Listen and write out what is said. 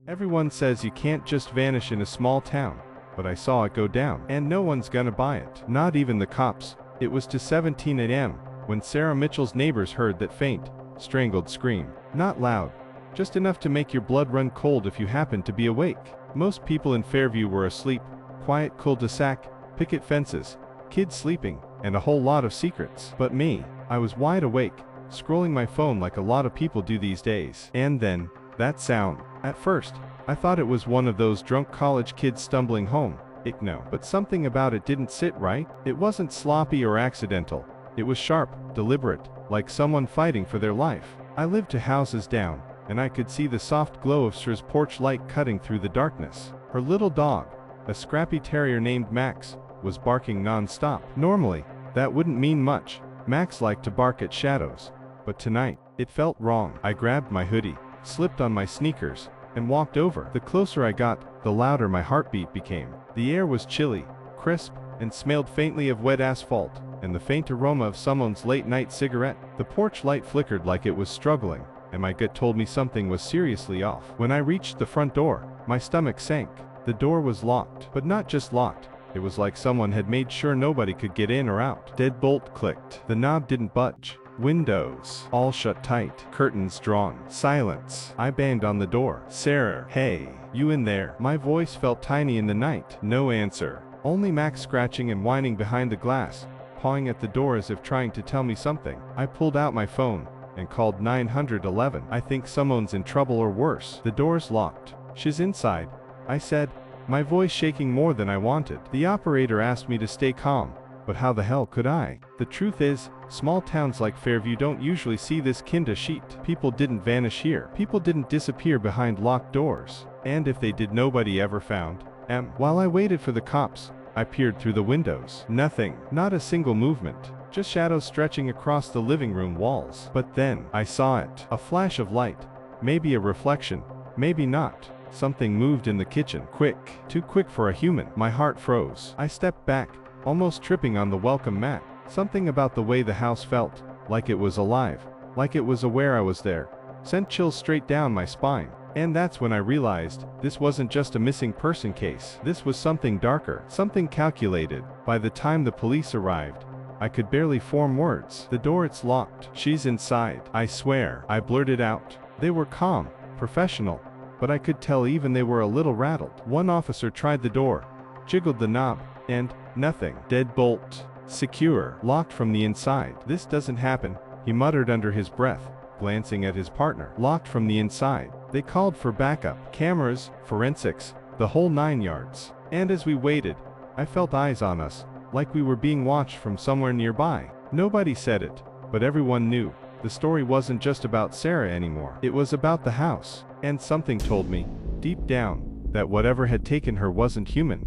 Everyone says you can't just vanish in a small town, but I saw it go down, and no one's gonna buy it. Not even the cops. It was to 17 a.m. when Sarah Mitchell's neighbors heard that faint, strangled scream. Not loud, just enough to make your blood run cold if you happened to be awake. Most people in Fairview were asleep. Quiet cul-de-sac, picket fences, kids sleeping, and a whole lot of secrets. But me, I was wide awake, scrolling my phone like a lot of people do these days. And then, that sound. At first, I thought it was one of those drunk college kids stumbling home. No, but something about it didn't sit right. It wasn't sloppy or accidental. It was sharp, deliberate, like someone fighting for their life. I lived 2 houses down, and I could see the soft glow of Sir's porch light cutting through the darkness. Her little dog, a scrappy terrier named Max, was barking non-stop. Normally, that wouldn't mean much. Max liked to bark at shadows. But tonight, it felt wrong. I grabbed my hoodie, slipped on my sneakers, and walked over. The closer I got, the louder my heartbeat became. The air was chilly, crisp, and smelled faintly of wet asphalt, and the faint aroma of someone's late-night cigarette. The porch light flickered like it was struggling, and my gut told me something was seriously off. When I reached the front door, my stomach sank. The door was locked, but not just locked. It was like someone had made sure nobody could get in or out. Deadbolt clicked. The knob didn't budge. Windows all shut tight. Curtains drawn. Silence. I banged on the door. Sarah, hey, you in there? My voice felt tiny in the night. No answer. Only Max scratching and whining behind the glass, pawing at the door as if trying to tell me something. I pulled out my phone and called 911. I think someone's in trouble or worse. The door's locked. She's inside, I said, my voice shaking more than I wanted. The operator asked me to stay calm, but how the hell could I? The truth is, small towns like Fairview don't usually see this kinda shit. People didn't vanish here. People didn't disappear behind locked doors. And if they did, nobody ever found them. While I waited for the cops, I peered through the windows. Nothing. Not a single movement. Just shadows stretching across the living room walls. But then, I saw it. A flash of light. Maybe a reflection. Maybe not. Something moved in the kitchen. Quick. Too quick for a human. My heart froze. I stepped back, almost tripping on the welcome mat. Something about the way the house felt, like it was alive, like it was aware I was there, sent chills straight down my spine. And that's when I realized, this wasn't just a missing person case. This was something darker, something calculated. By the time the police arrived, I could barely form words. The door, it's locked. She's inside. I swear. I blurted out. They were calm, professional, but I could tell even they were a little rattled. One officer tried the door, jiggled the knob, and nothing. Deadbolt. Secure. Locked from the inside. This doesn't happen, he muttered under his breath, glancing at his partner. Locked from the inside. They called for backup. Cameras, forensics, the whole 9 yards. And as we waited, I felt eyes on us, like we were being watched from somewhere nearby. Nobody said it, but everyone knew. The story wasn't just about Sarah anymore. It was about the house. And something told me, deep down, that whatever had taken her wasn't human.